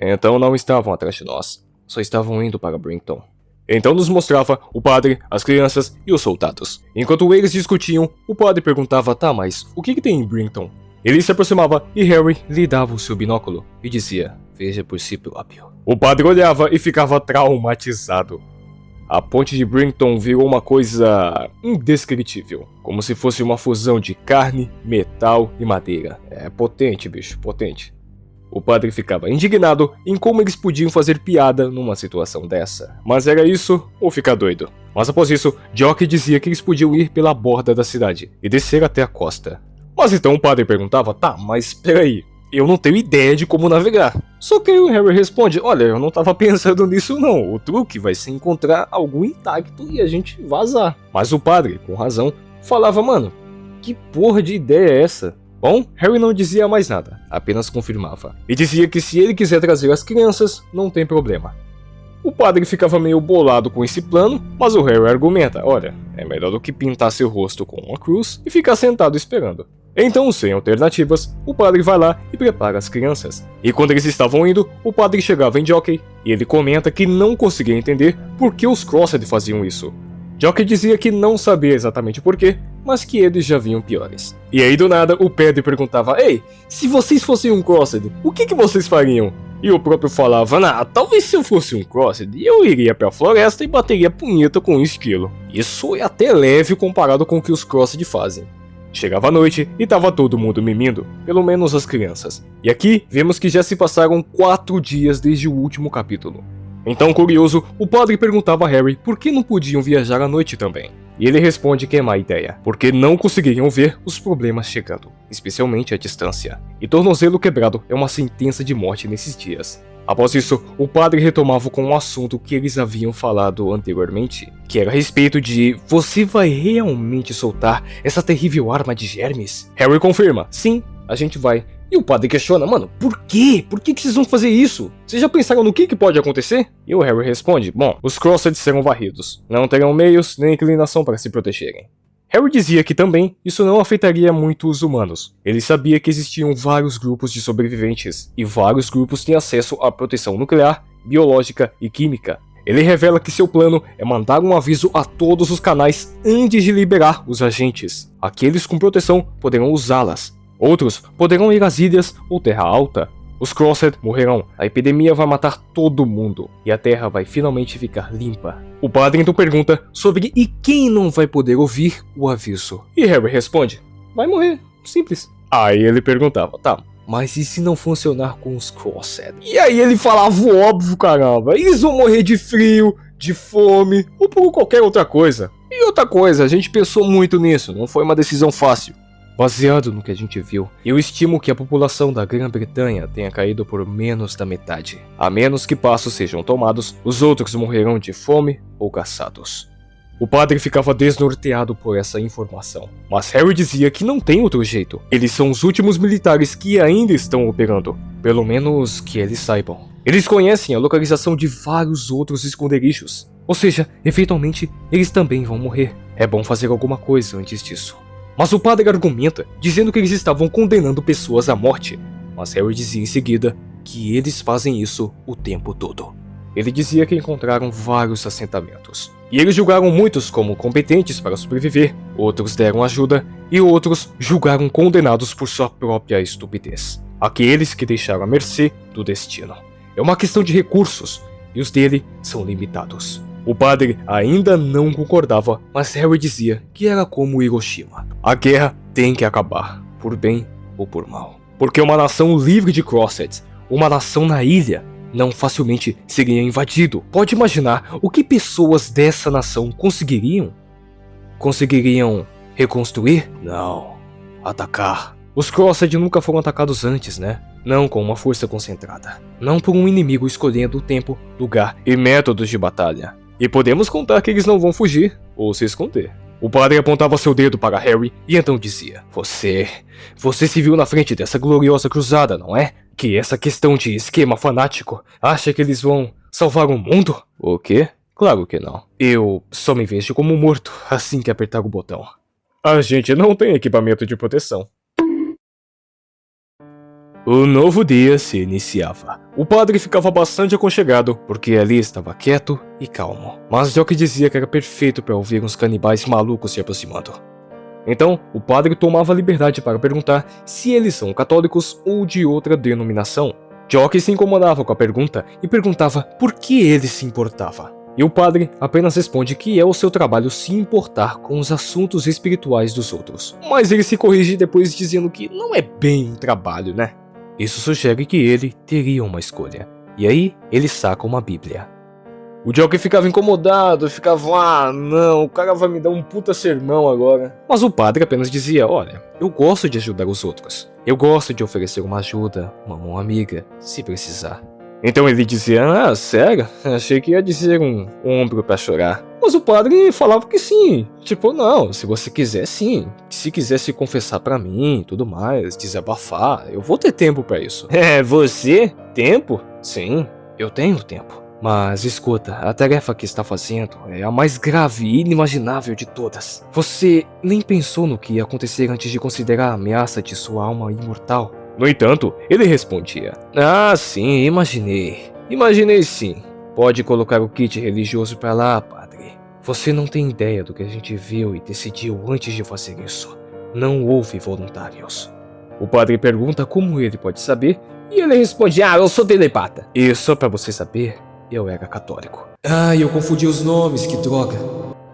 Então não estavam atrás de nós, só estavam indo para Brinkton. Então nos mostrava o padre, as crianças e os soldados. Enquanto eles discutiam, o padre perguntava, tá, mas o que tem em Brinkton? Ele se aproximava e Harry lhe dava o seu binóculo e dizia, veja por si próprio. O padre olhava e ficava traumatizado. A ponte de Brinkton virou uma coisa indescritível, como se fosse uma fusão de carne, metal e madeira. É potente, bicho, potente. O padre ficava indignado em como eles podiam fazer piada numa situação dessa. Mas era isso ou ficar doido? Mas após isso, Jock dizia que eles podiam ir pela borda da cidade e descer até a costa. Mas então o padre perguntava, tá, mas peraí, eu não tenho ideia de como navegar. Só que aí o Harry responde, olha, eu não tava pensando nisso não, o truque vai ser encontrar algo intacto e a gente vazar. Mas o padre, com razão, falava, mano, que porra de ideia é essa? Bom, Harry não dizia mais nada, apenas confirmava. E dizia que se ele quiser trazer as crianças, não tem problema. O padre ficava meio bolado com esse plano, mas o Harry argumenta, olha, é melhor do que pintar seu rosto com uma cruz e ficar sentado esperando. Então, sem alternativas, o padre vai lá e prepara as crianças. E quando eles estavam indo, o padre chegava em Jockey e ele comenta que não conseguia entender por que os Crossed faziam isso. Jockey dizia que não sabia exatamente porquê, mas que eles já vinham piores. E aí do nada o Pedro perguntava, ei, se vocês fossem um Crossed, o que vocês fariam? E o próprio falava, talvez se eu fosse um Crossed, eu iria pra floresta e bateria punheta com um esquilo. Isso é até leve comparado com o que os Crossed fazem. Chegava a noite e tava todo mundo mimindo, pelo menos as crianças. E aqui vemos que já se passaram 4 dias desde o último capítulo. Então, curioso, o padre perguntava a Harry por que não podiam viajar à noite também. E ele responde que é má ideia, porque não conseguiriam ver os problemas chegando, especialmente a distância. E tornozelo quebrado é uma sentença de morte nesses dias. Após isso, o padre retomava com um assunto que eles haviam falado anteriormente, que era a respeito de você vai realmente soltar essa terrível arma de germes? Harry confirma, sim, a gente vai. E o padre questiona, mano, por quê? Por que vocês vão fazer isso? Vocês já pensaram no que pode acontecer? E o Harry responde, bom, os Crossed serão varridos, não terão meios nem inclinação para se protegerem. Harry dizia que também isso não afetaria muito os humanos. Ele sabia que existiam vários grupos de sobreviventes, e vários grupos têm acesso à proteção nuclear, biológica e química. Ele revela que seu plano é mandar um aviso a todos os canais antes de liberar os agentes. Aqueles com proteção poderão usá-las. Outros poderão ir às ilhas ou Terra Alta. Os Crossed morrerão, a epidemia vai matar todo mundo e a Terra vai finalmente ficar limpa. O padre então pergunta sobre e quem não vai poder ouvir o aviso. E Harry responde, vai morrer, simples. Aí ele perguntava, tá, mas e se não funcionar com os Crossed? E aí ele falava o óbvio, caramba, eles vão morrer de frio, de fome ou por qualquer outra coisa. E outra coisa, a gente pensou muito nisso, não foi uma decisão fácil. Baseado no que a gente viu, eu estimo que a população da Grã-Bretanha tenha caído por menos da metade. A menos que passos sejam tomados, os outros morrerão de fome ou caçados. O padre ficava desnorteado por essa informação, mas Harry dizia que não tem outro jeito. Eles são os últimos militares que ainda estão operando, pelo menos que eles saibam. Eles conhecem a localização de vários outros esconderijos, ou seja, eventualmente eles também vão morrer. É bom fazer alguma coisa antes disso. Mas o padre argumenta, dizendo que eles estavam condenando pessoas à morte, mas Harry dizia em seguida que eles fazem isso o tempo todo. Ele dizia que encontraram vários assentamentos, e eles julgaram muitos como competentes para sobreviver, outros deram ajuda, e outros julgaram condenados por sua própria estupidez. Aqueles que deixaram à mercê do destino. É uma questão de recursos, e os dele são limitados. O padre ainda não concordava, mas Harry dizia que era como Hiroshima. A guerra tem que acabar, por bem ou por mal. Porque uma nação livre de Crossed, uma nação na ilha, não facilmente seria invadido. Pode imaginar o que pessoas dessa nação conseguiriam? Conseguiriam reconstruir? Não. Atacar. Os Crossed nunca foram atacados antes, né? Não com uma força concentrada. Não por um inimigo escolhendo o tempo, lugar e métodos de batalha. E podemos contar que eles não vão fugir ou se esconder. O padre apontava seu dedo para Harry e então dizia, Você se viu na frente dessa gloriosa cruzada, não é? Que essa questão de esquema fanático acha que eles vão salvar o mundo? O quê? Claro que não. Eu só me vejo como morto assim que apertar o botão. A gente não tem equipamento de proteção. O novo dia se iniciava. O padre ficava bastante aconchegado, porque ali estava quieto e calmo. Mas Jock dizia que era perfeito para ouvir uns canibais malucos se aproximando. Então, o padre tomava a liberdade para perguntar se eles são católicos ou de outra denominação. Jock se incomodava com a pergunta e perguntava por que ele se importava. E o padre apenas responde que é o seu trabalho se importar com os assuntos espirituais dos outros. Mas ele se corrige depois dizendo que não é bem um trabalho, né? Isso sugere que ele teria uma escolha. E aí, ele saca uma bíblia. O Jock ficava incomodado, ficava, não, o cara vai me dar um puta sermão agora. Mas o padre apenas dizia, olha, eu gosto de ajudar os outros. Eu gosto de oferecer uma ajuda, uma mão amiga, se precisar. Então ele dizia, sério? Achei que ia dizer um ombro pra chorar. Mas o padre falava que sim. Tipo, não, se você quiser sim. Se quiser se confessar pra mim, tudo mais, desabafar, eu vou ter tempo pra isso. Você? Tempo? Sim, eu tenho tempo. Mas escuta, a tarefa que está fazendo é a mais grave e inimaginável de todas. Você nem pensou no que ia acontecer antes de considerar a ameaça de sua alma imortal? No entanto, ele respondia, sim, imaginei. Imaginei sim. Pode colocar o kit religioso pra lá, padre. Você não tem ideia do que a gente viu e decidiu antes de fazer isso. Não houve voluntários. O padre pergunta como ele pode saber e ele responde, eu sou telepata. E só pra você saber, eu era católico. Eu confundi os nomes, que droga.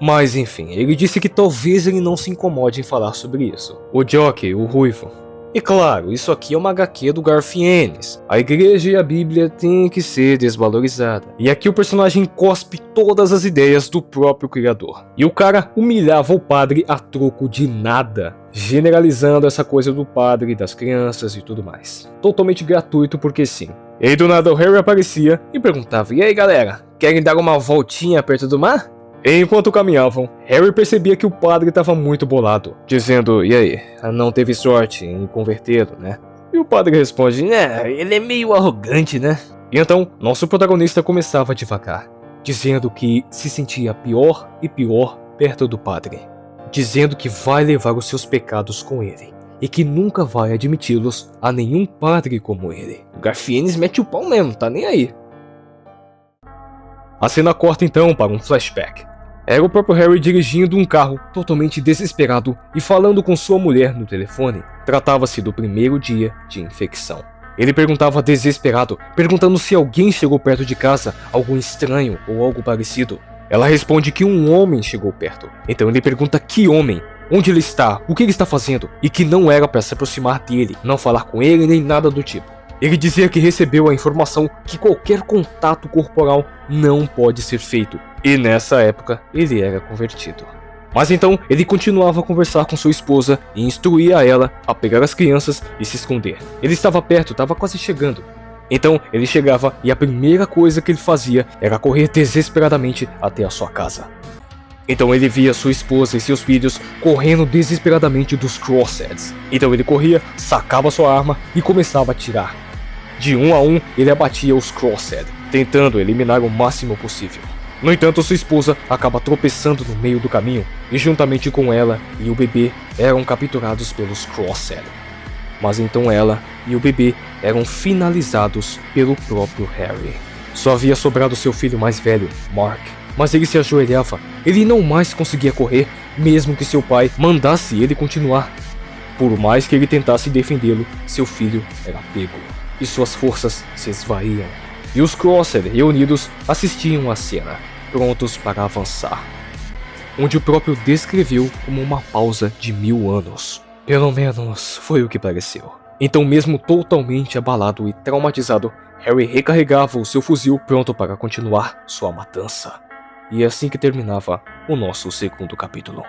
Mas enfim, ele disse que talvez ele não se incomode em falar sobre isso. O Jock, o ruivo. E claro, isso aqui é uma HQ do Garfienes. A igreja e a Bíblia têm que ser desvalorizada. E aqui o personagem cospe todas as ideias do próprio criador. E o cara humilhava o padre a troco de nada, generalizando essa coisa do padre, das crianças e tudo mais. Totalmente gratuito porque sim. E aí do nada o Harry aparecia e perguntava, e aí galera, querem dar uma voltinha perto do mar? Enquanto caminhavam, Harry percebia que o padre estava muito bolado, dizendo, e aí, não teve sorte em convertê-lo, né? E o padre responde, ele é meio arrogante, né? E então, nosso protagonista começava devagar, dizendo que se sentia pior e pior perto do padre, dizendo que vai levar os seus pecados com ele, e que nunca vai admiti-los a nenhum padre como ele. O Garfienes mete o pau mesmo, tá nem aí. A cena corta então para um flashback. Era o próprio Harry dirigindo um carro, totalmente desesperado e falando com sua mulher no telefone. Tratava-se do primeiro dia de infecção. Ele perguntava desesperado, perguntando se alguém chegou perto de casa, algum estranho ou algo parecido. Ela responde que um homem chegou perto. Então ele pergunta que homem, onde ele está, o que ele está fazendo, e que não era para se aproximar dele, não falar com ele nem nada do tipo. Ele dizia que recebeu a informação que qualquer contato corporal não pode ser feito, e nessa época ele era convertido. Mas então ele continuava a conversar com sua esposa e instruía ela a pegar as crianças e se esconder. Ele estava perto, estava quase chegando. Então ele chegava e a primeira coisa que ele fazia era correr desesperadamente até a sua casa. Então ele via sua esposa e seus filhos correndo desesperadamente dos Crossheads. Então ele corria, sacava sua arma e começava a atirar. De um a um, ele abatia os Crosshead, tentando eliminar o máximo possível. No entanto, sua esposa acaba tropeçando no meio do caminho, e juntamente com ela e o bebê eram capturados pelos Crosshead. Mas então ela e o bebê eram finalizados pelo próprio Harry. Só havia sobrado seu filho mais velho, Mark, mas ele se ajoelhava, ele não mais conseguia correr, mesmo que seu pai mandasse ele continuar. Por mais que ele tentasse defendê-lo, seu filho era pego. E suas forças se esvaíam. E os Crosshead reunidos assistiam à cena, prontos para avançar. Onde o próprio descreveu como uma pausa de 1000 anos. Pelo menos foi o que pareceu. Então mesmo totalmente abalado e traumatizado, Harry recarregava o seu fuzil pronto para continuar sua matança. E é assim que terminava o nosso segundo capítulo.